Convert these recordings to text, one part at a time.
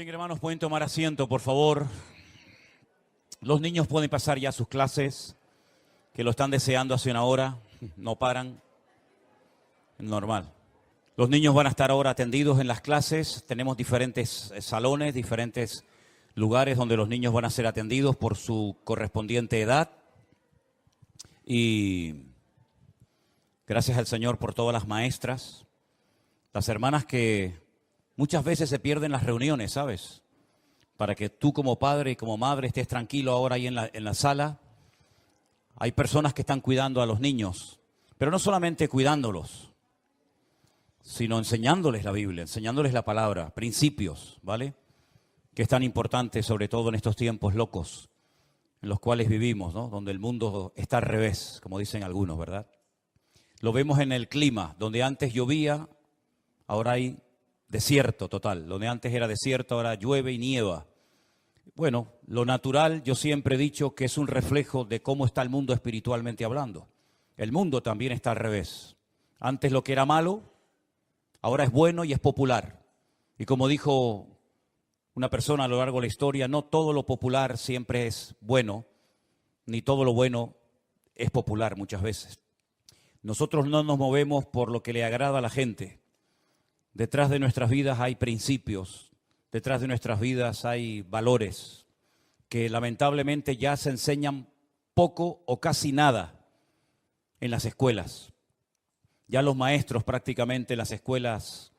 Muy bien, hermanos, pueden tomar asiento, por favor. Los niños pueden pasar ya a sus clases, que lo están deseando hace una hora, no paran, normal. Los niños van a estar ahora atendidos en las clases, tenemos diferentes salones, diferentes lugares donde los niños van a ser atendidos por su correspondiente edad. Y gracias al Señor por todas las maestras, las hermanas que muchas veces se pierden las reuniones, ¿sabes? Para que tú como padre y como madre estés tranquilo ahora ahí en la sala. Hay personas que están cuidando a los niños, pero no solamente cuidándolos, sino enseñándoles la Biblia, enseñándoles la palabra, principios, ¿vale? Que es tan importante, sobre todo en estos tiempos locos en los cuales vivimos, ¿no? Donde el mundo está al revés, como dicen algunos, ¿verdad? Lo vemos en el clima, donde antes llovía, ahora hay desierto total. Donde antes era desierto, ahora llueve y nieva. Bueno, lo natural, yo siempre he dicho que es un reflejo de cómo está el mundo espiritualmente hablando. El mundo también está al revés. Antes lo que era malo, ahora es bueno y es popular. Y como dijo una persona a lo largo de la historia, no todo lo popular siempre es bueno, ni todo lo bueno es popular muchas veces. Nosotros no nos movemos por lo que le agrada a la gente. Detrás de nuestras vidas hay principios, detrás de nuestras vidas hay valores que lamentablemente ya se enseñan poco o casi nada en las escuelas. Ya los maestros prácticamente en las escuelas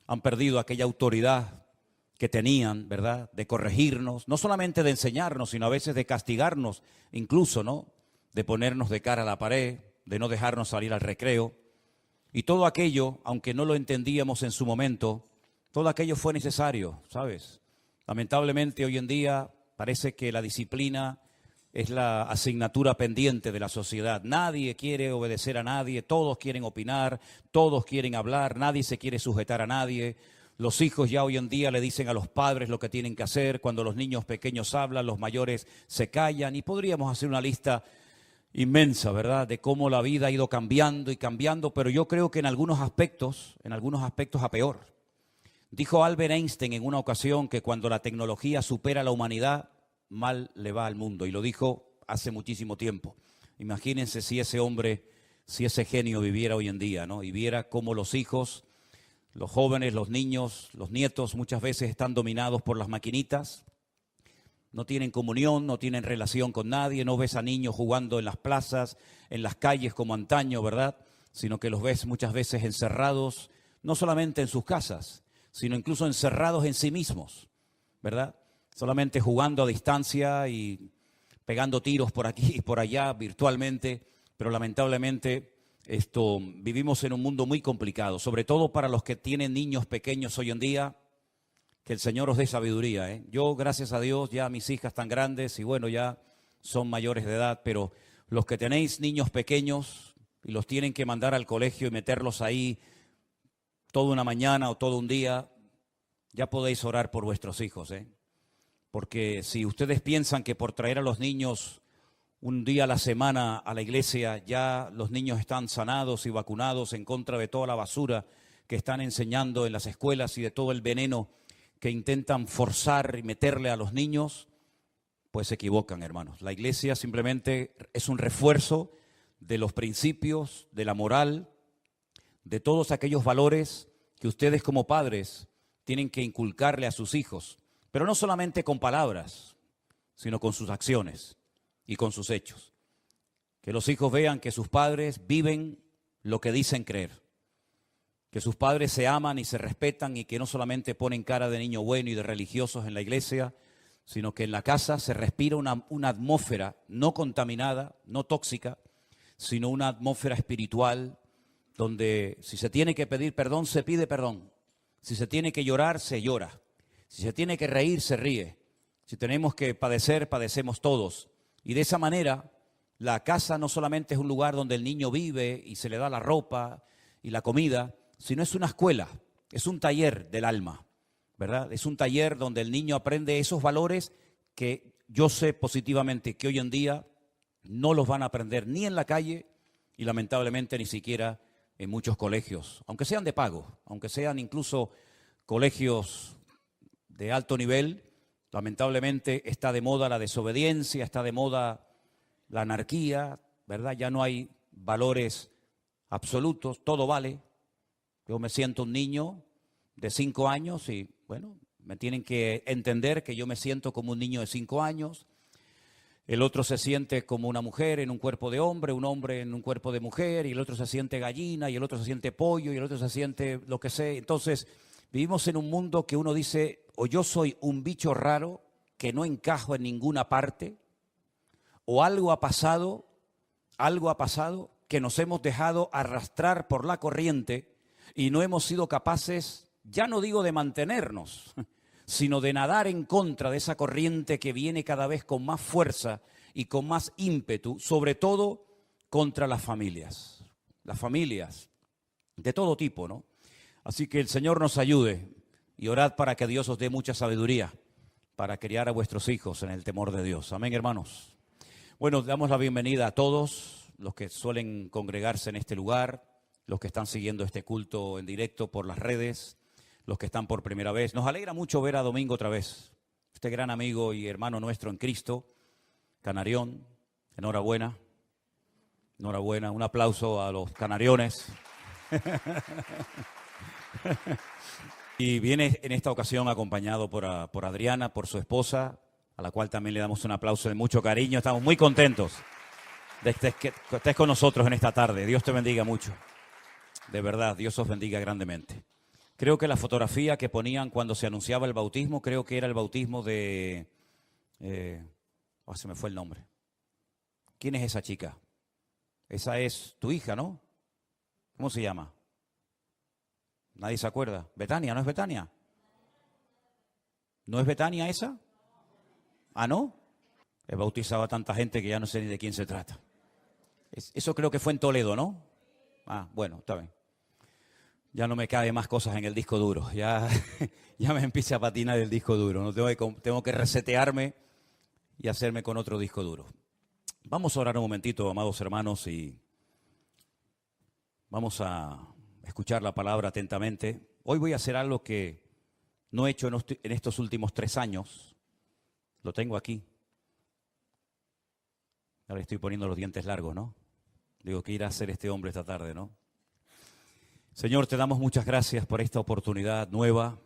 han perdido aquella autoridad que tenían, ¿verdad? De corregirnos, no solamente de enseñarnos, sino a veces de castigarnos, incluso, ¿no? De ponernos de cara a la pared, de no dejarnos salir al recreo. Y todo aquello, aunque no lo entendíamos en su momento, todo aquello fue necesario, ¿sabes? Lamentablemente hoy en día parece que la disciplina es la asignatura pendiente de la sociedad. Nadie quiere obedecer a nadie, todos quieren opinar, todos quieren hablar, nadie se quiere sujetar a nadie. Los hijos ya hoy en día le dicen a los padres lo que tienen que hacer. Cuando los niños pequeños hablan, los mayores se callan. Y podríamos hacer una lista inmensa, ¿verdad? De cómo la vida ha ido cambiando y cambiando, pero yo creo que en algunos aspectos a peor. Dijo Albert Einstein en una ocasión que cuando la tecnología supera a la humanidad, mal le va al mundo. Y lo dijo hace muchísimo tiempo. Imagínense si ese hombre, si ese genio viviera hoy en día, ¿no? Y viera cómo los hijos, los jóvenes, los niños, los nietos muchas veces están dominados por las maquinitas. No tienen comunión, no tienen relación con nadie, no ves a niños jugando en las plazas, en las calles como antaño, ¿verdad? Sino que los ves muchas veces encerrados, no solamente en sus casas, sino incluso encerrados en sí mismos, ¿verdad? Solamente jugando a distancia y pegando tiros por aquí y por allá virtualmente, pero lamentablemente vivimos en un mundo muy complicado, sobre todo para los que tienen niños pequeños hoy en día. Que el Señor os dé sabiduría, ¿eh? Yo, gracias a Dios, ya mis hijas están grandes y bueno, ya son mayores de edad, pero los que tenéis niños pequeños y los tienen que mandar al colegio y meterlos ahí toda una mañana o todo un día, ya podéis orar por vuestros hijos, ¿eh? Porque si ustedes piensan que por traer a los niños un día a la semana a la iglesia, ya los niños están sanados y vacunados en contra de toda la basura que están enseñando en las escuelas y de todo el veneno que intentan forzar y meterle a los niños, pues se equivocan, hermanos. La iglesia simplemente es un refuerzo de los principios, de la moral, de todos aquellos valores que ustedes como padres tienen que inculcarle a sus hijos, pero no solamente con palabras, sino con sus acciones y con sus hechos. Que los hijos vean que sus padres viven lo que dicen creer. Que sus padres se aman y se respetan y que no solamente ponen cara de niño bueno y de religiosos en la iglesia, sino que en la casa se respira una atmósfera no contaminada, no tóxica, sino una atmósfera espiritual donde si se tiene que pedir perdón, se pide perdón. Si se tiene que llorar, se llora. Si se tiene que reír, se ríe. Si tenemos que padecer, padecemos todos. Y de esa manera, la casa no solamente es un lugar donde el niño vive y se le da la ropa y la comida, sino es una escuela, es un taller del alma, ¿verdad? Es un taller donde el niño aprende esos valores que yo sé positivamente que hoy en día no los van a aprender ni en la calle y lamentablemente ni siquiera en muchos colegios, aunque sean de pago, aunque sean incluso colegios de alto nivel. Lamentablemente está de moda la desobediencia, está de moda la anarquía, ¿verdad? Ya no hay valores absolutos, todo vale. Yo me siento un niño de 5 años y, bueno, me tienen que entender que yo me siento como un niño de 5 años. El otro se siente como una mujer en un cuerpo de hombre, un hombre en un cuerpo de mujer, y el otro se siente gallina, y el otro se siente pollo, y el otro se siente lo que sea. Entonces, vivimos en un mundo que uno dice, o yo soy un bicho raro que no encajo en ninguna parte, o algo ha pasado que nos hemos dejado arrastrar por la corriente y no hemos sido capaces, ya no digo de mantenernos, sino de nadar en contra de esa corriente que viene cada vez con más fuerza y con más ímpetu, sobre todo contra las familias de todo tipo, ¿no? Así que el Señor nos ayude y orad para que Dios os dé mucha sabiduría para criar a vuestros hijos en el temor de Dios. Amén, hermanos. Bueno, damos la bienvenida a todos los que suelen congregarse en este lugar, los que están siguiendo este culto en directo por las redes, los que están por primera vez. Nos alegra mucho ver a Domingo otra vez, este gran amigo y hermano nuestro en Cristo, Canarión. Enhorabuena, enhorabuena. Un aplauso a los canariones. Y viene en esta ocasión acompañado por Adriana, por su esposa, a la cual también le damos un aplauso de mucho cariño. Estamos muy contentos de que estés con nosotros en esta tarde. Dios te bendiga mucho. De verdad, Dios os bendiga grandemente. Creo que la fotografía que ponían cuando se anunciaba el bautismo, creo que era el bautismo de... se me fue el nombre. ¿Quién es esa chica? Esa es tu hija, ¿no? ¿Cómo se llama? Nadie se acuerda. ¿Betania? ¿No es Betania? ¿No es Betania esa? ¿Ah, no? He bautizado a tanta gente que ya no sé ni de quién se trata. Eso creo que fue en Toledo, ¿no? Ah, bueno, está bien. Ya no me cabe más cosas en el disco duro. Ya me empieza a patinar el disco duro. No tengo que resetearme y hacerme con otro disco duro. Vamos a orar un momentito, amados hermanos, y vamos a escuchar la palabra atentamente. Hoy voy a hacer algo que no he hecho en estos últimos 3 años. Lo tengo aquí. Ahora estoy poniendo los dientes largos, ¿no? Digo, ¿qué irá a hacer este hombre esta tarde, no? Señor, te damos muchas gracias por esta oportunidad nueva,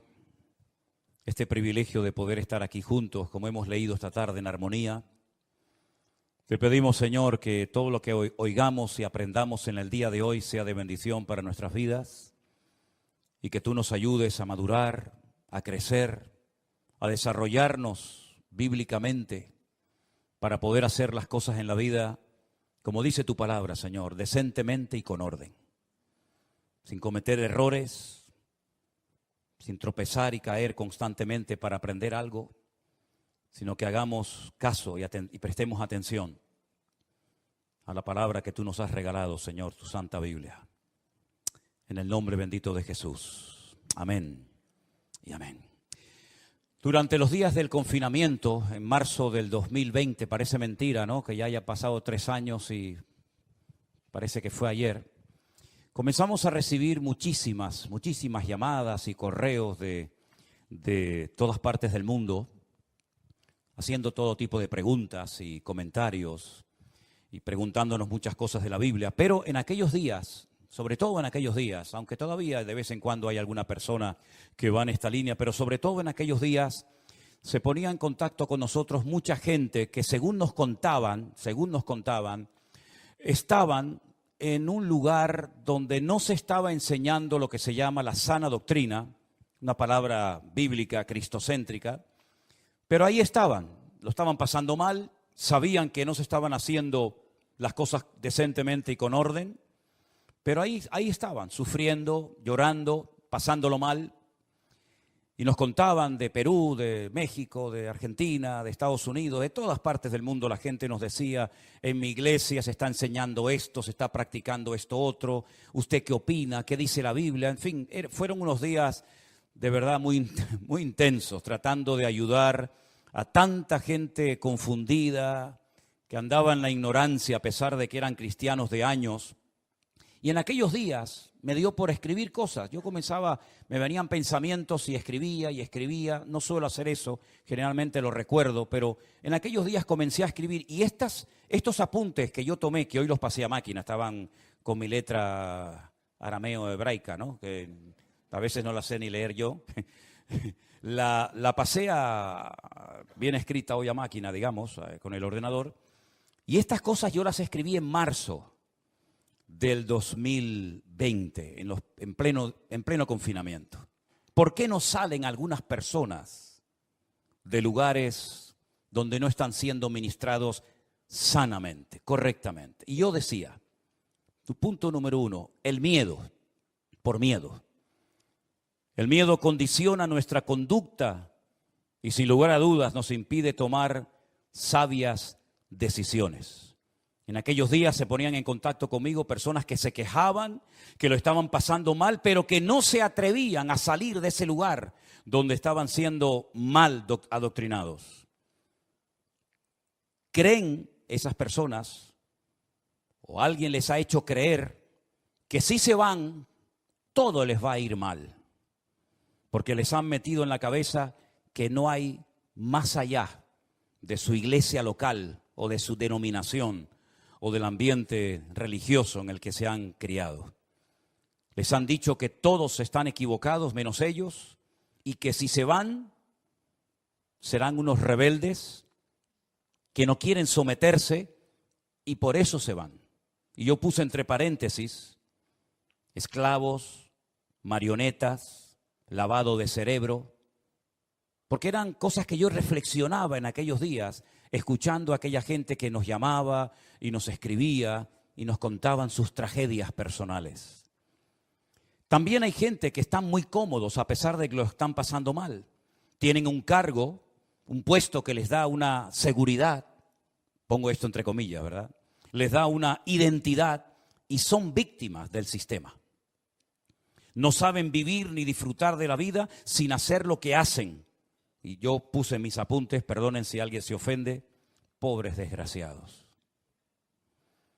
este privilegio de poder estar aquí juntos, como hemos leído esta tarde en armonía. Te pedimos, Señor, que todo lo que oigamos y aprendamos en el día de hoy sea de bendición para nuestras vidas y que tú nos ayudes a madurar, a crecer, a desarrollarnos bíblicamente para poder hacer las cosas en la vida, como dice tu palabra, Señor, decentemente y con orden, sin cometer errores, sin tropezar y caer constantemente para aprender algo, sino que hagamos caso y prestemos atención a la palabra que tú nos has regalado, Señor, tu Santa Biblia. En el nombre bendito de Jesús. Amén y amén. Durante los días del confinamiento, en marzo del 2020, parece mentira, ¿no?, que ya haya pasado 3 años y parece que fue ayer, comenzamos a recibir muchísimas llamadas y correos de todas partes del mundo, haciendo todo tipo de preguntas y comentarios y preguntándonos muchas cosas de la Biblia. Pero en aquellos días, sobre todo en aquellos días, aunque todavía de vez en cuando hay alguna persona que va en esta línea, pero sobre todo en aquellos días se ponía en contacto con nosotros mucha gente que según nos contaban, estaban en un lugar donde no se estaba enseñando lo que se llama la sana doctrina, una palabra bíblica cristocéntrica, pero ahí estaban, lo estaban pasando mal, sabían que no se estaban haciendo las cosas decentemente y con orden, pero ahí estaban, sufriendo, llorando, pasándolo mal. Y nos contaban de Perú, de México, de Argentina, de Estados Unidos, de todas partes del mundo. La gente nos decía, en mi iglesia se está enseñando esto, se está practicando esto otro. ¿Usted qué opina? ¿Qué dice la Biblia? En fin, fueron unos días de verdad muy intensos, tratando de ayudar a tanta gente confundida, que andaba en la ignorancia a pesar de que eran cristianos de años, Y en aquellos días me dio por escribir cosas. Yo comenzaba, me venían pensamientos y escribía y escribía. No suelo hacer eso, generalmente lo recuerdo, pero en aquellos días comencé a escribir. Y estos apuntes que yo tomé, que hoy los pasé a máquina, estaban con mi letra arameo hebraica, ¿no? Que a veces no la sé ni leer yo. La pasé bien escrita hoy a máquina, digamos, con el ordenador. Y estas cosas yo las escribí en marzo del 2020, en pleno confinamiento. ¿Por qué no salen algunas personas de lugares donde no están siendo ministrados sanamente, correctamente? Y yo decía, tu punto número 1, el miedo, por miedo. El miedo condiciona nuestra conducta y sin lugar a dudas nos impide tomar sabias decisiones. En aquellos días se ponían en contacto conmigo personas que se quejaban, que lo estaban pasando mal, pero que no se atrevían a salir de ese lugar donde estaban siendo mal adoctrinados. ¿Creen esas personas o alguien les ha hecho creer que si se van, todo les va a ir mal? Porque les han metido en la cabeza que no hay más allá de su iglesia local o de su denominación o del ambiente religioso en el que se han criado. Les han dicho que todos están equivocados menos ellos y que si se van serán unos rebeldes que no quieren someterse y por eso se van. Y yo puse entre paréntesis, esclavos, marionetas, lavado de cerebro, porque eran cosas que yo reflexionaba en aquellos días, escuchando a aquella gente que nos llamaba y nos escribía y nos contaban sus tragedias personales. También hay gente que están muy cómodos a pesar de que lo están pasando mal. Tienen un cargo, un puesto que les da una seguridad, pongo esto entre comillas, ¿verdad? Les da una identidad y son víctimas del sistema. No saben vivir ni disfrutar de la vida sin hacer lo que hacen. Y yo puse en mis apuntes, perdonen si alguien se ofende, pobres desgraciados.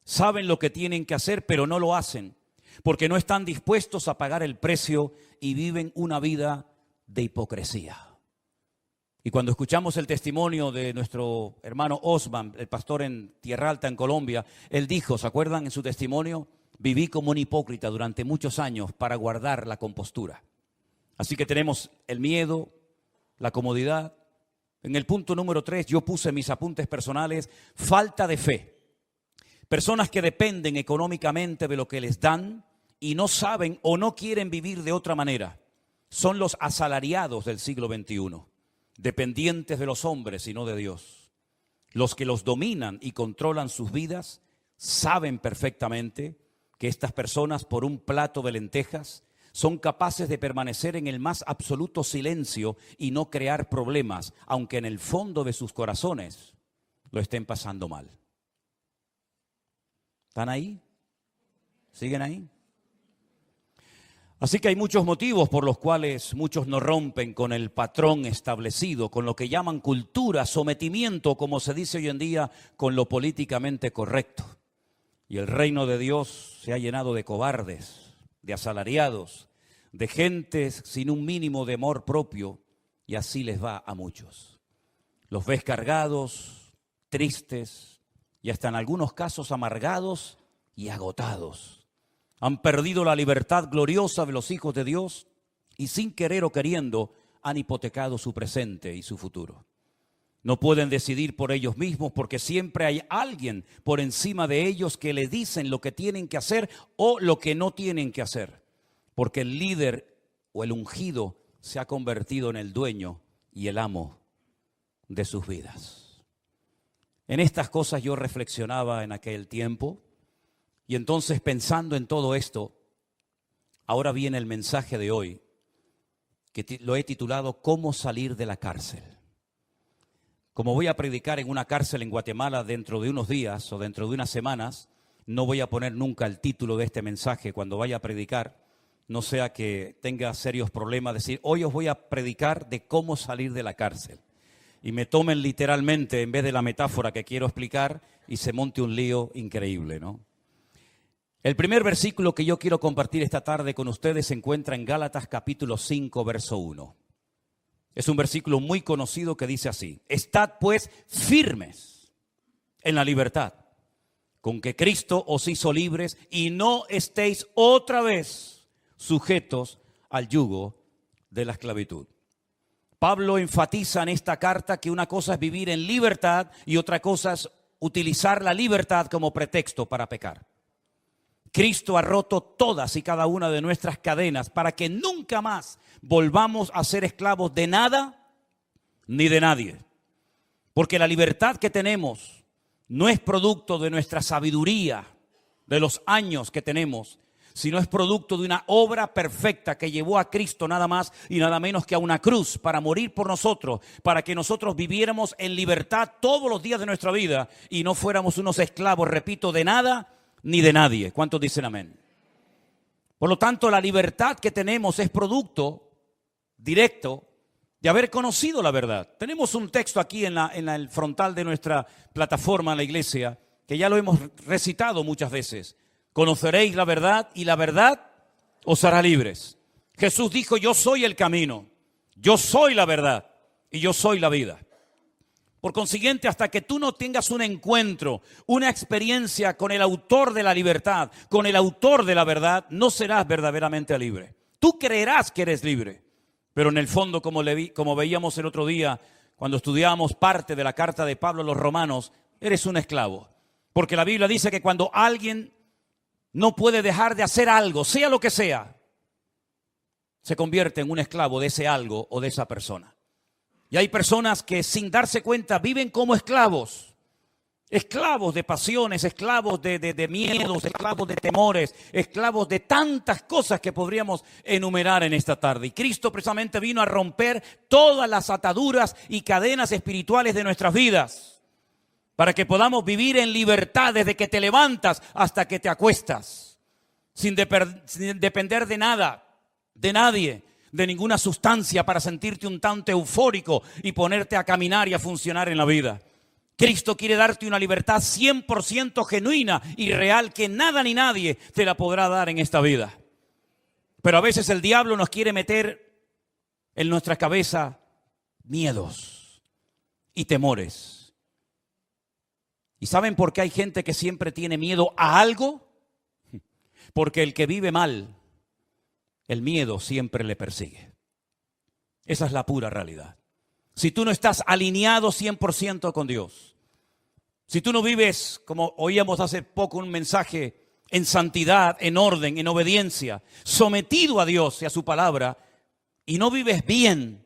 Saben lo que tienen que hacer, pero no lo hacen, porque no están dispuestos a pagar el precio y viven una vida de hipocresía. Y cuando escuchamos el testimonio de nuestro hermano Osman, el pastor en Tierra Alta, en Colombia, él dijo, ¿se acuerdan en su testimonio? Viví como un hipócrita durante muchos años para guardar la compostura. Así que tenemos el miedo, la comodidad. En el punto número 3 yo puse en mis apuntes personales, falta de fe. Personas que dependen económicamente de lo que les dan y no saben o no quieren vivir de otra manera. Son los asalariados del siglo XXI, dependientes de los hombres y no de Dios. Los que los dominan y controlan sus vidas saben perfectamente que estas personas por un plato de lentejas son capaces de permanecer en el más absoluto silencio y no crear problemas, aunque en el fondo de sus corazones lo estén pasando mal. ¿Están ahí? ¿Siguen ahí? Así que hay muchos motivos por los cuales muchos no rompen con el patrón establecido, con lo que llaman cultura, sometimiento, como se dice hoy en día, con lo políticamente correcto. Y el reino de Dios se ha llenado de cobardes, de asalariados, de gentes sin un mínimo de amor propio, y así les va a muchos. Los ves cargados, tristes y hasta en algunos casos amargados y agotados. Han perdido la libertad gloriosa de los hijos de Dios y sin querer o queriendo han hipotecado su presente y su futuro. No pueden decidir por ellos mismos porque siempre hay alguien por encima de ellos que les dicen lo que tienen que hacer o lo que no tienen que hacer. Porque el líder o el ungido se ha convertido en el dueño y el amo de sus vidas. En estas cosas yo reflexionaba en aquel tiempo y entonces pensando en todo esto, ahora viene el mensaje de hoy que lo he titulado ¿Cómo salir de la cárcel? Como voy a predicar en una cárcel en Guatemala dentro de unos días o dentro de unas semanas, no voy a poner nunca el título de este mensaje cuando vaya a predicar, no sea que tenga serios problemas, decir, hoy os voy a predicar de cómo salir de la cárcel. Y me tomen literalmente en vez de la metáfora que quiero explicar y se monte un lío increíble, ¿no? El primer versículo que yo quiero compartir esta tarde con ustedes se encuentra en Gálatas capítulo 5, verso 1. Es un versículo muy conocido que dice así: estad pues firmes en la libertad con que Cristo os hizo libres, y no estéis otra vez sujetos al yugo de la esclavitud. Pablo enfatiza en esta carta que una cosa es vivir en libertad y otra cosa es utilizar la libertad como pretexto para pecar. Cristo ha roto todas y cada una de nuestras cadenas para que nunca más volvamos a ser esclavos de nada ni de nadie. Porque la libertad que tenemos no es producto de nuestra sabiduría, de los años que tenemos, sino es producto de una obra perfecta que llevó a Cristo nada más y nada menos que a una cruz para morir por nosotros, para que nosotros viviéramos en libertad todos los días de nuestra vida y no fuéramos unos esclavos, repito, de nada ni de nadie. ¿Cuántos dicen amén? Por lo tanto, la libertad que tenemos es producto directo de haber conocido la verdad. Tenemos un texto aquí en el frontal de nuestra plataforma en la iglesia, que ya lo hemos recitado muchas veces. Conoceréis la verdad y la verdad os hará libres. Jesús dijo: yo soy el camino, yo soy la verdad y yo soy la vida. Por consiguiente, hasta que tú no tengas un encuentro, una experiencia con el autor de la libertad, con el autor de la verdad, no serás verdaderamente libre. Tú creerás que eres libre, pero en el fondo, como veíamos el otro día, cuando estudiábamos parte de la carta de Pablo a los romanos, eres un esclavo. Porque la Biblia dice que cuando alguien no puede dejar de hacer algo, sea lo que sea, se convierte en un esclavo de ese algo o de esa persona. Y hay personas que sin darse cuenta viven como esclavos. Esclavos de pasiones, esclavos de miedos, esclavos de temores, esclavos de tantas cosas que podríamos enumerar en esta tarde. Y Cristo precisamente vino a romper todas las ataduras y cadenas espirituales de nuestras vidas, para que podamos vivir en libertad desde que te levantas hasta que te acuestas, sin depender de nada, de nadie, de ninguna sustancia para sentirte un tanto eufórico y ponerte a caminar y a funcionar en la vida. Cristo quiere darte una libertad 100% genuina y real que nada ni nadie te la podrá dar en esta vida. Pero a veces el diablo nos quiere meter en nuestra cabeza miedos y temores. ¿Y saben por qué hay gente que siempre tiene miedo a algo? Porque el que vive mal, el miedo siempre le persigue. Esa es la pura realidad. Si tú no estás alineado 100% con Dios, si tú no vives, como oíamos hace poco un mensaje, en santidad, en orden, en obediencia, sometido a Dios y a su palabra, y no vives bien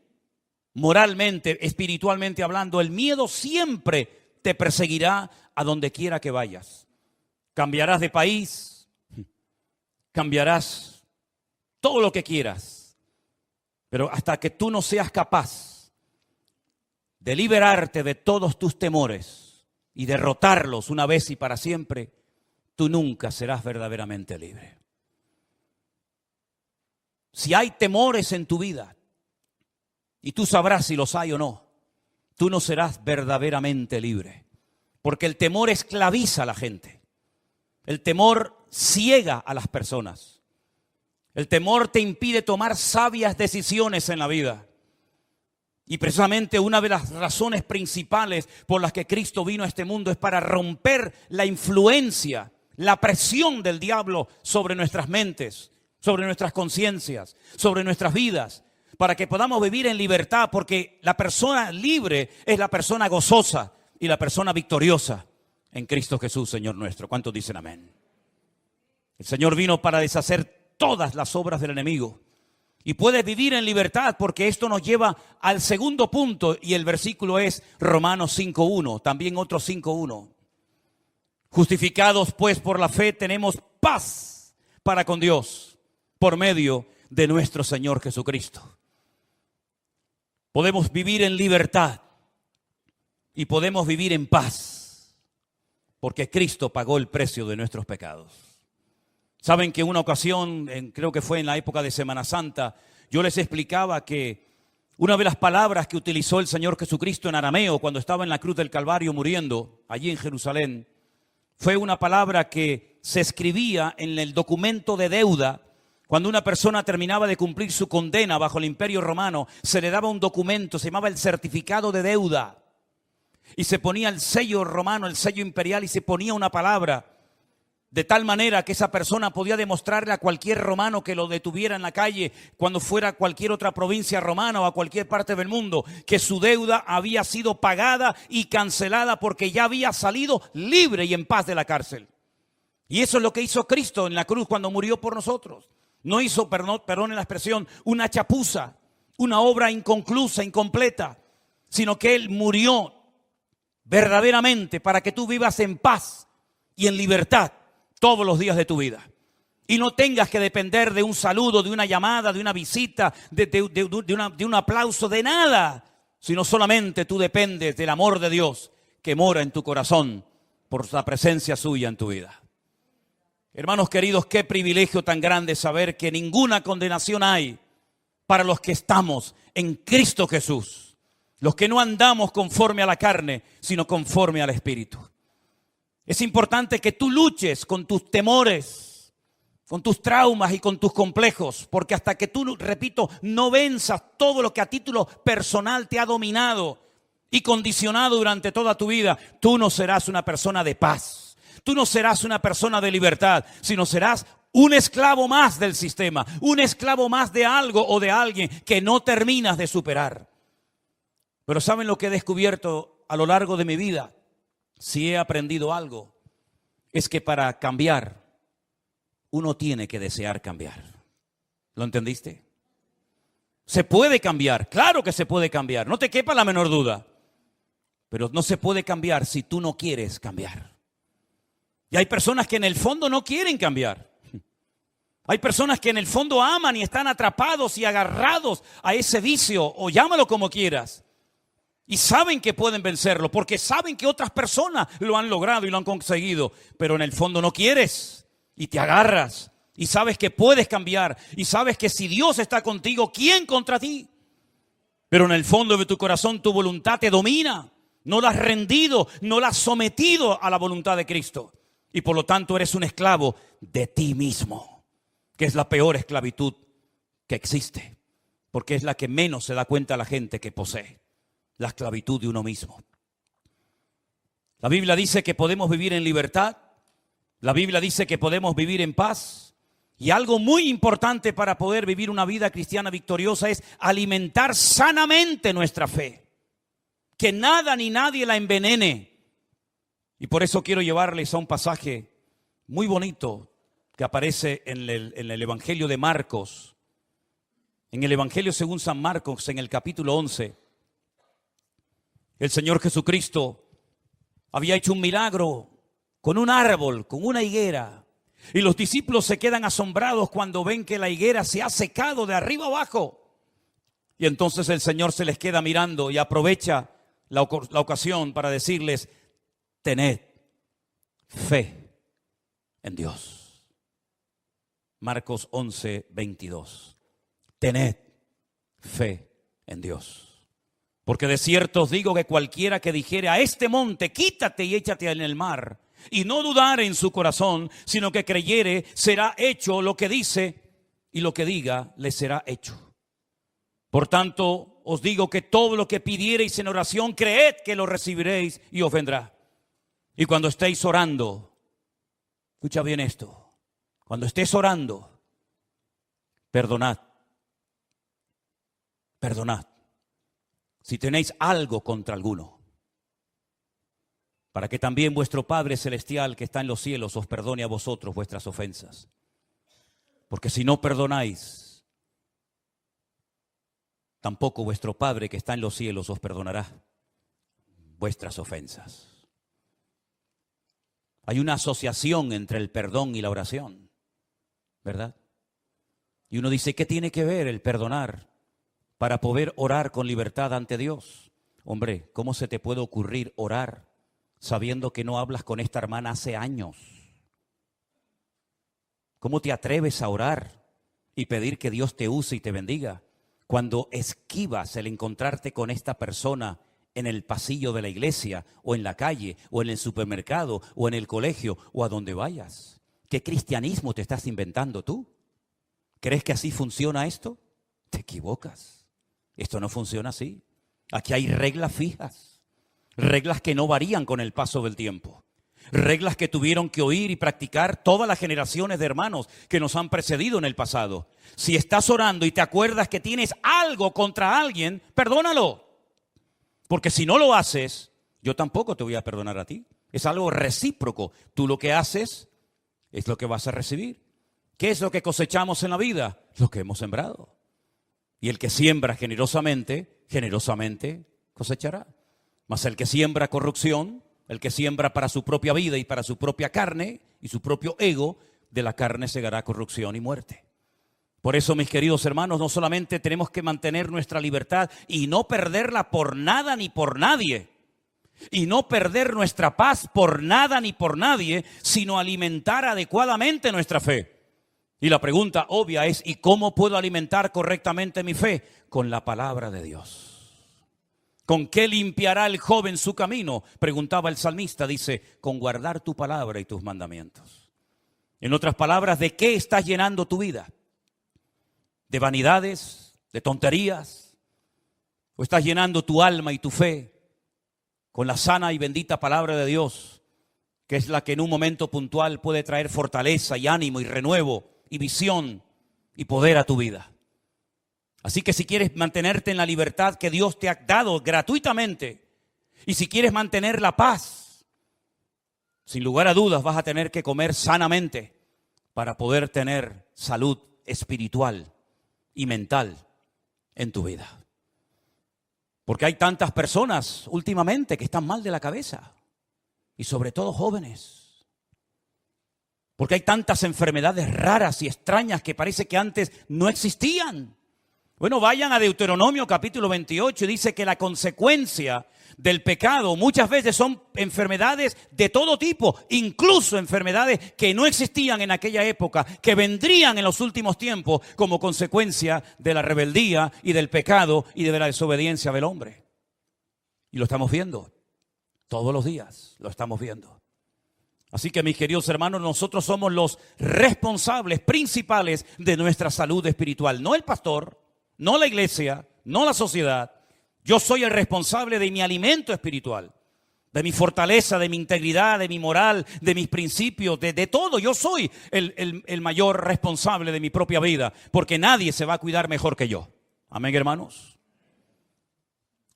moralmente, espiritualmente hablando, el miedo siempre te perseguirá a donde quiera que vayas. Cambiarás de país, cambiarás todo lo que quieras, pero hasta que tú no seas capaz de liberarte de todos tus temores y derrotarlos una vez y para siempre, tú nunca serás verdaderamente libre. Si hay temores en tu vida, y tú sabrás si los hay o no, tú no serás verdaderamente libre, porque el temor esclaviza a la gente, el temor ciega a las personas. El temor te impide tomar sabias decisiones en la vida. Y precisamente una de las razones principales por las que Cristo vino a este mundo es para romper la influencia, la presión del diablo sobre nuestras mentes, sobre nuestras conciencias, sobre nuestras vidas, para que podamos vivir en libertad, porque la persona libre es la persona gozosa y la persona victoriosa en Cristo Jesús, Señor nuestro. ¿Cuántos dicen amén? El Señor vino para deshacer todas las obras del enemigo. Y puedes vivir en libertad, porque esto nos lleva al segundo punto, y el versículo es Romanos 5.1, también otro 5.1. Justificados pues por la fe tenemos paz para con Dios por medio de nuestro Señor Jesucristo. Podemos vivir en libertad y podemos vivir en paz, porque Cristo pagó el precio de nuestros pecados. Saben que una ocasión, creo que fue en la época de Semana Santa, yo les explicaba que una de las palabras que utilizó el Señor Jesucristo en arameo cuando estaba en la cruz del Calvario muriendo allí en Jerusalén, fue una palabra que se escribía en el documento de deuda. Cuando una persona terminaba de cumplir su condena bajo el Imperio Romano, se le daba un documento, se llamaba el certificado de deuda. Y se ponía el sello romano, el sello imperial, y se ponía una palabra. De tal manera que esa persona podía demostrarle a cualquier romano que lo detuviera en la calle, cuando fuera a cualquier otra provincia romana o a cualquier parte del mundo, que su deuda había sido pagada y cancelada porque ya había salido libre y en paz de la cárcel. Y eso es lo que hizo Cristo en la cruz cuando murió por nosotros. No hizo, perdón la expresión, una chapuza, una obra inconclusa, incompleta, sino que Él murió verdaderamente para que tú vivas en paz y en libertad todos los días de tu vida. Y no tengas que depender de un saludo, de una llamada, de una visita, de un aplauso, de nada. Sino solamente tú dependes del amor de Dios que mora en tu corazón por la presencia suya en tu vida. Hermanos queridos, qué privilegio tan grande saber que ninguna condenación hay para los que estamos en Cristo Jesús. Los que no andamos conforme a la carne, sino conforme al Espíritu. Es importante que tú luches con tus temores, con tus traumas y con tus complejos, porque hasta que tú, repito, no venzas todo lo que a título personal te ha dominado y condicionado durante toda tu vida, tú no serás una persona de paz, tú no serás una persona de libertad, sino serás un esclavo más del sistema, un esclavo más de algo o de alguien que no terminas de superar. Pero ¿saben lo que he descubierto a lo largo de mi vida? Si he aprendido algo, es que para cambiar, uno tiene que desear cambiar. ¿Lo entendiste? Se puede cambiar, claro que se puede cambiar, no te quepa la menor duda. Pero no se puede cambiar si tú no quieres cambiar. Y hay personas que en el fondo no quieren cambiar. Hay personas que en el fondo aman y están atrapados y agarrados a ese vicio, o llámalo como quieras. Y saben que pueden vencerlo, porque saben que otras personas lo han logrado y lo han conseguido. Pero en el fondo no quieres y te agarras. Y sabes que puedes cambiar. Y sabes que si Dios está contigo, ¿quién contra ti? Pero en el fondo de tu corazón tu voluntad te domina. No la has rendido, no la has sometido a la voluntad de Cristo. Y por lo tanto eres un esclavo de ti mismo. Que es la peor esclavitud que existe. Porque es la que menos se da cuenta la gente que posee. La esclavitud de uno mismo. La Biblia dice que podemos vivir en libertad. La Biblia dice que podemos vivir en paz. Y algo muy importante para poder vivir una vida cristiana victoriosa es alimentar sanamente nuestra fe. Que nada ni nadie la envenene. Y por eso quiero llevarles a un pasaje muy bonito que aparece en el Evangelio de Marcos. En el Evangelio según San Marcos, en el capítulo 11. El Señor Jesucristo había hecho un milagro con un árbol, con una higuera. Y los discípulos se quedan asombrados cuando ven que la higuera se ha secado de arriba abajo. Y entonces el Señor se les queda mirando y aprovecha la ocasión para decirles: tened fe en Dios. Marcos 11, 22. Tened fe en Dios. Porque de cierto os digo que cualquiera que dijere a este monte, quítate y échate en el mar, y no dudare en su corazón, sino que creyere, será hecho lo que dice, y lo que diga le será hecho. Por tanto, os digo que todo lo que pidiereis en oración, creed que lo recibiréis y os vendrá. Y cuando estéis orando, escucha bien esto, cuando estés orando, perdonad. Perdonad. Si tenéis algo contra alguno, para que también vuestro Padre Celestial que está en los cielos os perdone a vosotros vuestras ofensas. Porque si no perdonáis, tampoco vuestro Padre que está en los cielos os perdonará vuestras ofensas. Hay una asociación entre el perdón y la oración, ¿verdad? Y uno dice, ¿qué tiene que ver el perdonar para poder orar con libertad ante Dios? Hombre, ¿cómo se te puede ocurrir orar sabiendo que no hablas con esta hermana hace años? ¿Cómo te atreves a orar y pedir que Dios te use y te bendiga cuando esquivas el encontrarte con esta persona en el pasillo de la iglesia o en la calle o en el supermercado o en el colegio o a donde vayas? ¿Qué cristianismo te estás inventando tú? ¿Crees que así funciona esto? Te equivocas. Esto no funciona así. Aquí hay reglas fijas, reglas que no varían con el paso del tiempo, reglas que tuvieron que oír y practicar todas las generaciones de hermanos que nos han precedido en el pasado. Si estás orando y te acuerdas que tienes algo contra alguien, perdónalo. Porque si no lo haces, yo tampoco te voy a perdonar a ti. Es algo recíproco. Tú lo que haces es lo que vas a recibir. ¿Qué es lo que cosechamos en la vida? Lo que hemos sembrado. Y el que siembra generosamente, generosamente cosechará. Mas el que siembra corrupción, el que siembra para su propia vida y para su propia carne y su propio ego, de la carne segará corrupción y muerte. Por eso, mis queridos hermanos, no solamente tenemos que mantener nuestra libertad y no perderla por nada ni por nadie, y no perder nuestra paz por nada ni por nadie, sino alimentar adecuadamente nuestra fe. Y la pregunta obvia es, ¿y cómo puedo alimentar correctamente mi fe? Con la palabra de Dios. ¿Con qué limpiará el joven su camino? Preguntaba el salmista, dice, con guardar tu palabra y tus mandamientos. En otras palabras, ¿de qué estás llenando tu vida? ¿De vanidades? ¿De tonterías? ¿O estás llenando tu alma y tu fe con la sana y bendita palabra de Dios, que es la que en un momento puntual puede traer fortaleza y ánimo y renuevo y visión y poder a tu vida? Así que si quieres mantenerte en la libertad que Dios te ha dado gratuitamente, y si quieres mantener la paz, sin lugar a dudas vas a tener que comer sanamente para poder tener salud espiritual y mental en tu vida. Porque hay tantas personas últimamente que están mal de la cabeza, y sobre todo jóvenes. Porque hay tantas enfermedades raras y extrañas que parece que antes no existían. Bueno, vayan a Deuteronomio capítulo 28 y dice que la consecuencia del pecado muchas veces son enfermedades de todo tipo, incluso enfermedades que no existían en aquella época, que vendrían en los últimos tiempos como consecuencia de la rebeldía y del pecado y de la desobediencia del hombre. Y lo estamos viendo, todos los días lo estamos viendo. Así que, mis queridos hermanos, nosotros somos los responsables principales de nuestra salud espiritual, no el pastor, no la iglesia, no la sociedad. Yo soy el responsable de mi alimento espiritual, de mi fortaleza, de mi integridad, de mi moral, de mis principios, de todo. Yo soy el mayor responsable de mi propia vida, porque nadie se va a cuidar mejor que yo. Amén, hermanos.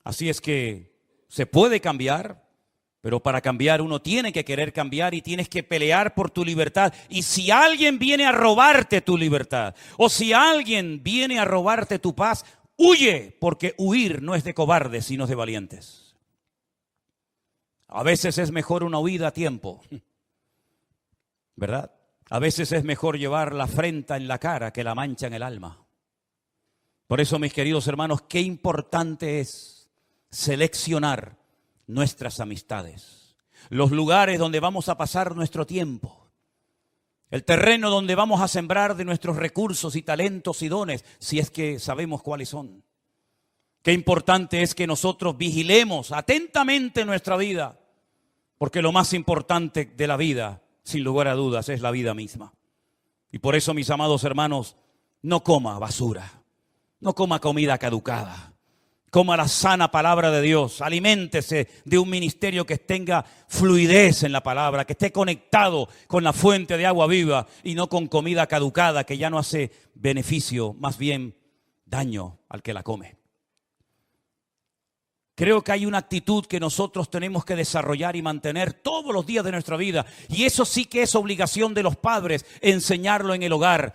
Así es que se puede cambiar, pero para cambiar uno tiene que querer cambiar y tienes que pelear por tu libertad. Y si alguien viene a robarte tu libertad, o si alguien viene a robarte tu paz, huye, porque huir no es de cobardes, sino de valientes. A veces es mejor una huida a tiempo, ¿verdad? A veces es mejor llevar la afrenta en la cara que la mancha en el alma. Por eso, mis queridos hermanos, qué importante es seleccionar nuestras amistades, los lugares donde vamos a pasar nuestro tiempo, el terreno donde vamos a sembrar de nuestros recursos y talentos y dones, si es que sabemos cuáles son. Qué importante es que nosotros vigilemos atentamente nuestra vida, porque lo más importante de la vida, sin lugar a dudas, es la vida misma. Y por eso, mis amados hermanos, no coma basura, no coma comida caducada. Coma la sana palabra de Dios, aliméntese de un ministerio que tenga fluidez en la palabra, que esté conectado con la fuente de agua viva y no con comida caducada que ya no hace beneficio, más bien daño al que la come. Creo que hay una actitud que nosotros tenemos que desarrollar y mantener todos los días de nuestra vida, y eso sí que es obligación de los padres, enseñarlo en el hogar.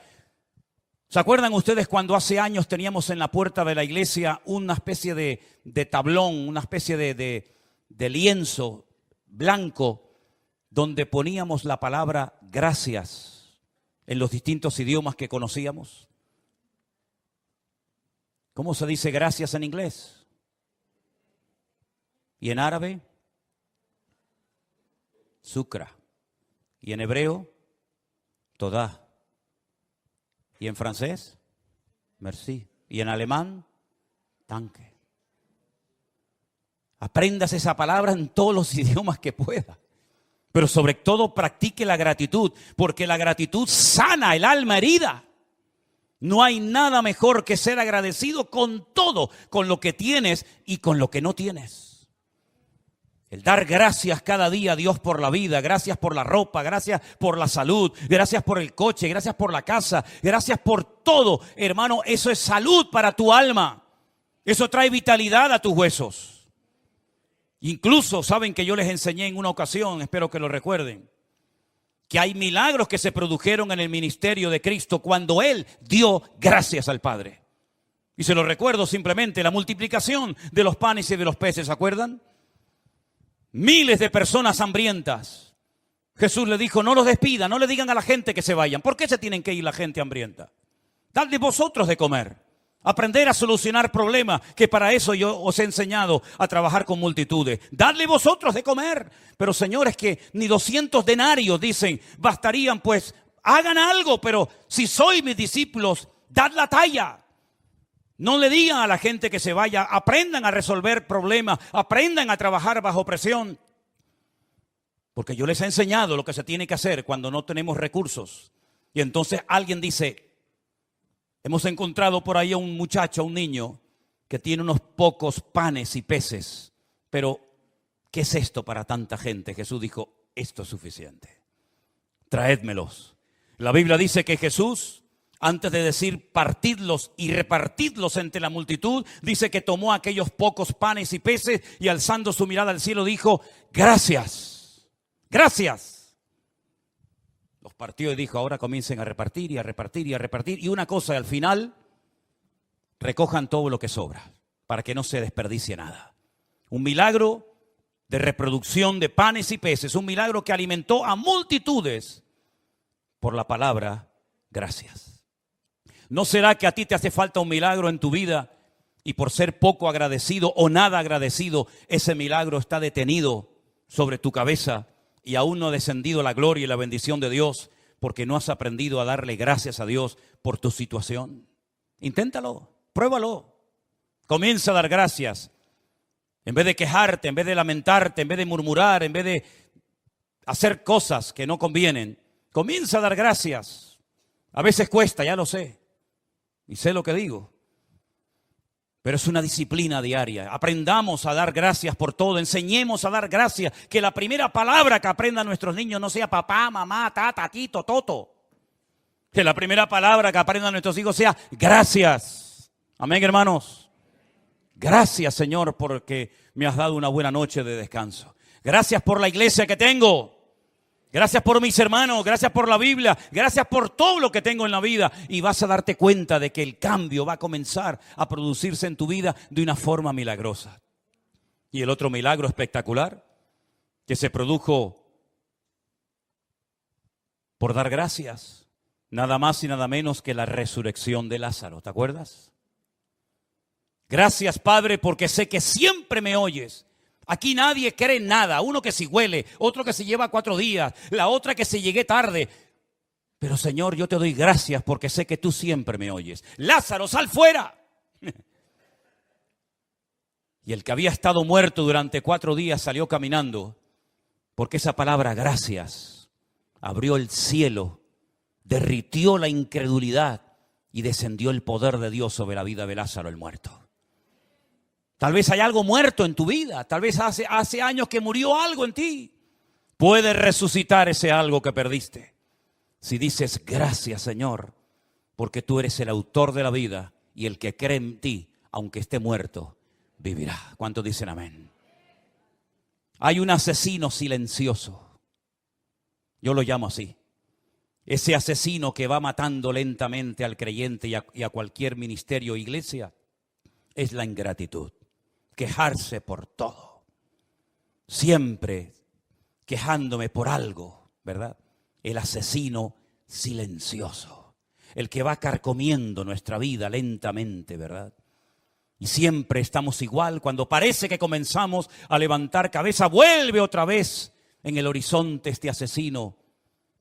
¿Se acuerdan ustedes cuando hace años teníamos en la puerta de la iglesia una especie de tablón, una especie de lienzo blanco donde poníamos la palabra gracias en los distintos idiomas que conocíamos? ¿Cómo se dice gracias en inglés? ¿Y en árabe? Shukra. ¿Y en hebreo? Todá. ¿Y en francés? Merci. ¿Y en alemán? Danke. Apréndase esa palabra en todos los idiomas que pueda. Pero sobre todo practique la gratitud, porque la gratitud sana el alma herida. No hay nada mejor que ser agradecido con todo, con lo que tienes y con lo que no tienes. El dar gracias cada día a Dios por la vida, gracias por la ropa, gracias por la salud, gracias por el coche, gracias por la casa, gracias por todo. Hermano, eso es salud para tu alma. Eso trae vitalidad a tus huesos. Incluso saben que yo les enseñé en una ocasión, espero que lo recuerden, que hay milagros que se produjeron en el ministerio de Cristo cuando Él dio gracias al Padre. Y se lo recuerdo simplemente, la multiplicación de los panes y de los peces, ¿se acuerdan? Miles de personas hambrientas. Jesús le dijo, no los despida, no le digan a la gente que se vayan. ¿Por qué se tienen que ir la gente hambrienta? Dadle vosotros de comer. Aprender a solucionar problemas, que para eso yo os he enseñado a trabajar con multitudes. Dadle vosotros de comer. Pero señores, que ni 200 denarios, dicen, bastarían, pues hagan algo. Pero si sois mis discípulos, dad la talla. No le digan a la gente que se vaya. Aprendan a resolver problemas. Aprendan a trabajar bajo presión. Porque yo les he enseñado lo que se tiene que hacer cuando no tenemos recursos. Y entonces alguien dice, hemos encontrado por ahí a un muchacho, a un niño, que tiene unos pocos panes y peces. Pero, ¿qué es esto para tanta gente? Jesús dijo, esto es suficiente. Traédmelos. La Biblia dice que Jesús, antes de decir partidlos y repartidlos entre la multitud, dice que tomó aquellos pocos panes y peces y alzando su mirada al cielo dijo, gracias, gracias. Los partió y dijo, ahora comiencen a repartir y a repartir y a repartir. Y una cosa, al final, recojan todo lo que sobra, para que no se desperdicie nada. Un milagro de reproducción de panes y peces, un milagro que alimentó a multitudes por la palabra gracias. ¿No será que a ti te hace falta un milagro en tu vida y por ser poco agradecido o nada agradecido, ese milagro está detenido sobre tu cabeza? Y aún no ha descendido la gloria y la bendición de Dios porque no has aprendido a darle gracias a Dios por tu situación. Inténtalo, pruébalo. Comienza a dar gracias. En vez de quejarte, en vez de lamentarte, en vez de murmurar, en vez de hacer cosas que no convienen, comienza a dar gracias. A veces cuesta, ya lo sé. Y sé lo que digo. Pero es una disciplina diaria. Aprendamos a dar gracias por todo. Enseñemos a dar gracias. Que la primera palabra que aprendan nuestros niños no sea papá, mamá, tata, tito, toto. Que la primera palabra que aprendan nuestros hijos sea gracias. Amén, hermanos. Gracias, Señor, porque me has dado una buena noche de descanso. Gracias por la iglesia que tengo. Gracias por mis hermanos, gracias por la Biblia, gracias por todo lo que tengo en la vida. Y vas a darte cuenta de que el cambio va a comenzar a producirse en tu vida de una forma milagrosa. Y el otro milagro espectacular que se produjo por dar gracias, nada más y nada menos que la resurrección de Lázaro. ¿Te acuerdas? Gracias, Padre, porque sé que siempre me oyes. Aquí nadie cree nada, uno que si huele, otro que se lleva 4 días, la otra que se llegué tarde. Pero Señor, yo te doy gracias porque sé que tú siempre me oyes. Lázaro, sal fuera. Y el que había estado muerto durante 4 días salió caminando, porque esa palabra gracias abrió el cielo, derritió la incredulidad y descendió el poder de Dios sobre la vida de Lázaro el muerto. Tal vez hay algo muerto en tu vida. Tal vez hace años que murió algo en ti. Puedes resucitar ese algo que perdiste. Si dices gracias, Señor, porque tú eres el autor de la vida y el que cree en ti, aunque esté muerto, vivirá. ¿Cuántos dicen amén? Hay un asesino silencioso. Yo lo llamo así. Ese asesino que va matando lentamente al creyente y a cualquier ministerio o iglesia es la ingratitud. Quejarse por todo, siempre quejándome por algo, ¿verdad? El asesino silencioso, el que va carcomiendo nuestra vida lentamente, ¿verdad? Y siempre estamos igual, cuando parece que comenzamos a levantar cabeza, vuelve otra vez en el horizonte este asesino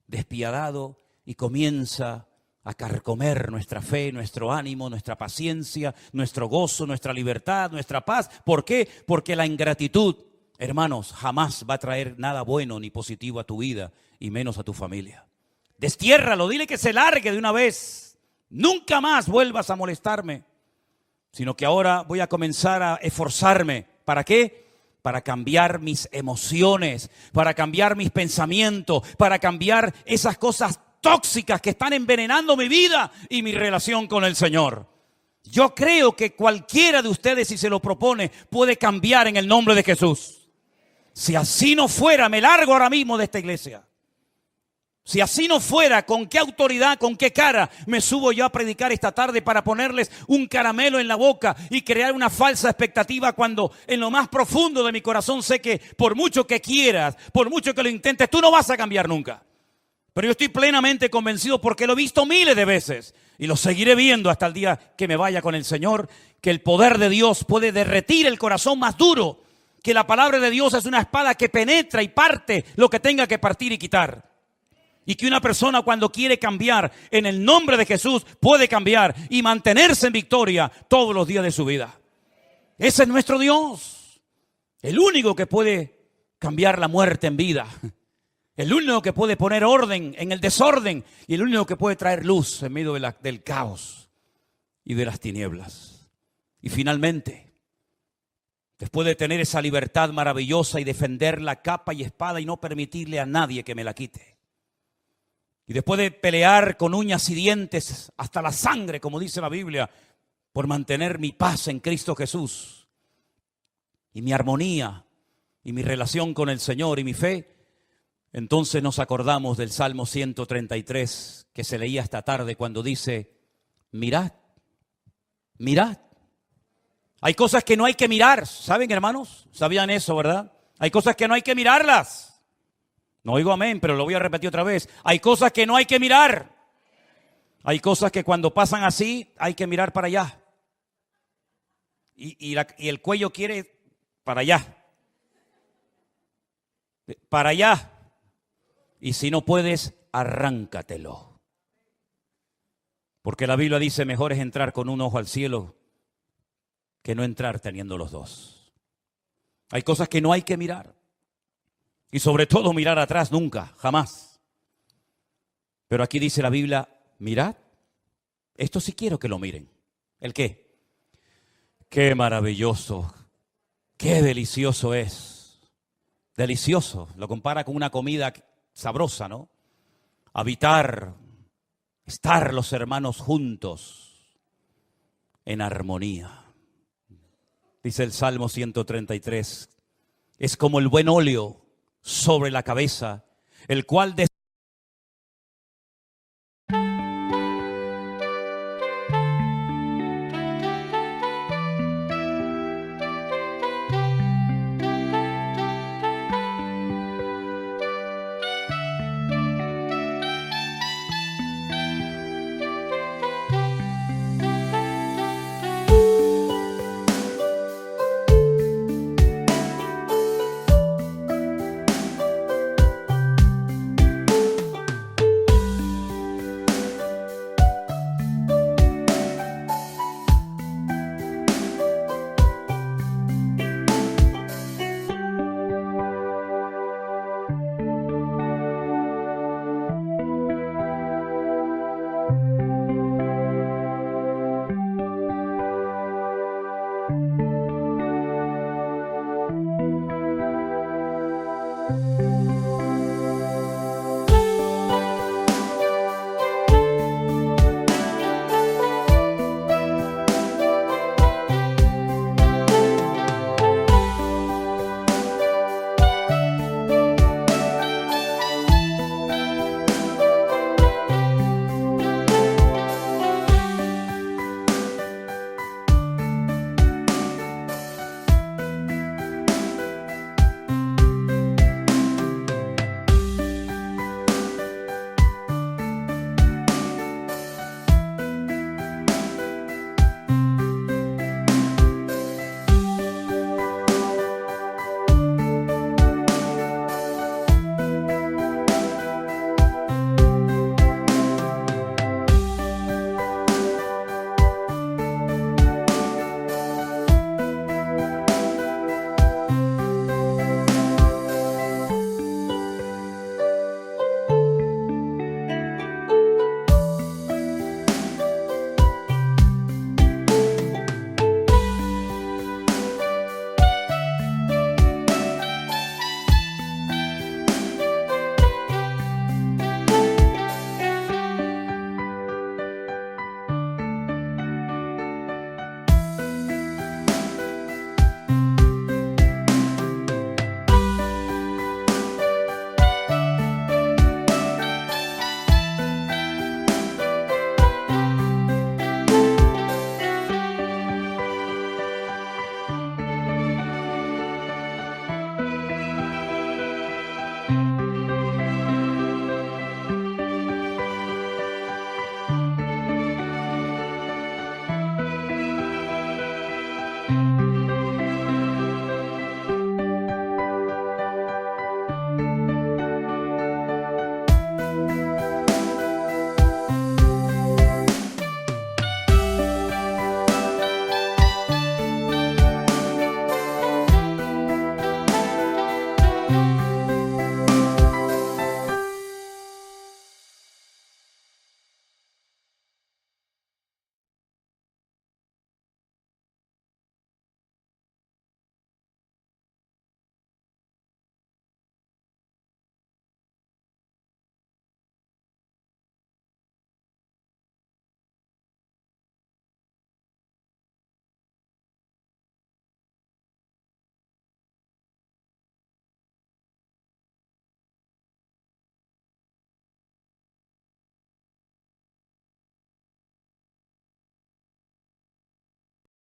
despiadado y comienza a carcomer nuestra fe, nuestro ánimo, nuestra paciencia, nuestro gozo, nuestra libertad, nuestra paz. ¿Por qué? Porque la ingratitud hermanos, jamás va a traer nada bueno ni positivo a tu vida y menos a tu familia. Destiérralo, dile que se largue de una vez. Nunca más vuelvas a molestarme, sino que ahora voy a comenzar a esforzarme. ¿Para qué? Para cambiar mis emociones, para cambiar mis pensamientos, para cambiar esas cosas tóxicas que están envenenando mi vida y mi relación con el Señor. Yo creo que cualquiera de ustedes, si se lo propone, puede cambiar en el nombre de Jesús. Si así no fuera, me largo ahora mismo de esta iglesia. Si así no fuera, ¿con qué autoridad, con qué cara me subo yo a predicar esta tarde para ponerles un caramelo en la boca y crear una falsa expectativa cuando en lo más profundo de mi corazón sé que por mucho que quieras, por mucho que lo intentes, tú no vas a cambiar nunca? Pero yo estoy plenamente convencido porque lo he visto miles de veces y lo seguiré viendo hasta el día que me vaya con el Señor, que el poder de Dios puede derretir el corazón más duro, que la palabra de Dios es una espada que penetra y parte lo que tenga que partir y quitar. Y que una persona cuando quiere cambiar en el nombre de Jesús puede cambiar y mantenerse en victoria todos los días de su vida. Ese es nuestro Dios. El único que puede cambiar la muerte en vida. El único que puede poner orden en el desorden. Y el único que puede traer luz en medio del caos y de las tinieblas. Y finalmente, después de tener esa libertad maravillosa y defender la capa y espada y no permitirle a nadie que me la quite. Y después de pelear con uñas y dientes hasta la sangre, como dice la Biblia, por mantener mi paz en Cristo Jesús y mi armonía y mi relación con el Señor y mi fe, entonces nos acordamos del Salmo 133 que se leía esta tarde cuando dice, mirad, mirad. Hay cosas que no hay que mirar, ¿saben, hermanos? ¿Sabían eso, verdad? Hay cosas que no hay que mirarlas. No oigo amén, pero lo voy a repetir otra vez. Hay cosas que no hay que mirar. Hay cosas que cuando pasan así hay que mirar para allá. Y el cuello quiere para allá. Para allá. Y si no puedes, arráncatelo. Porque la Biblia dice, mejor es entrar con un ojo al cielo que no entrar teniendo los dos. Hay cosas que no hay que mirar. Y sobre todo mirar atrás nunca, jamás. Pero aquí dice la Biblia, mirad, esto sí quiero que lo miren. ¿El qué? Qué maravilloso, qué delicioso es. Delicioso, lo compara con una comida sabrosa, ¿no? Habitar, estar los hermanos juntos en armonía. Dice el Salmo 133, es como el buen óleo sobre la cabeza, el cual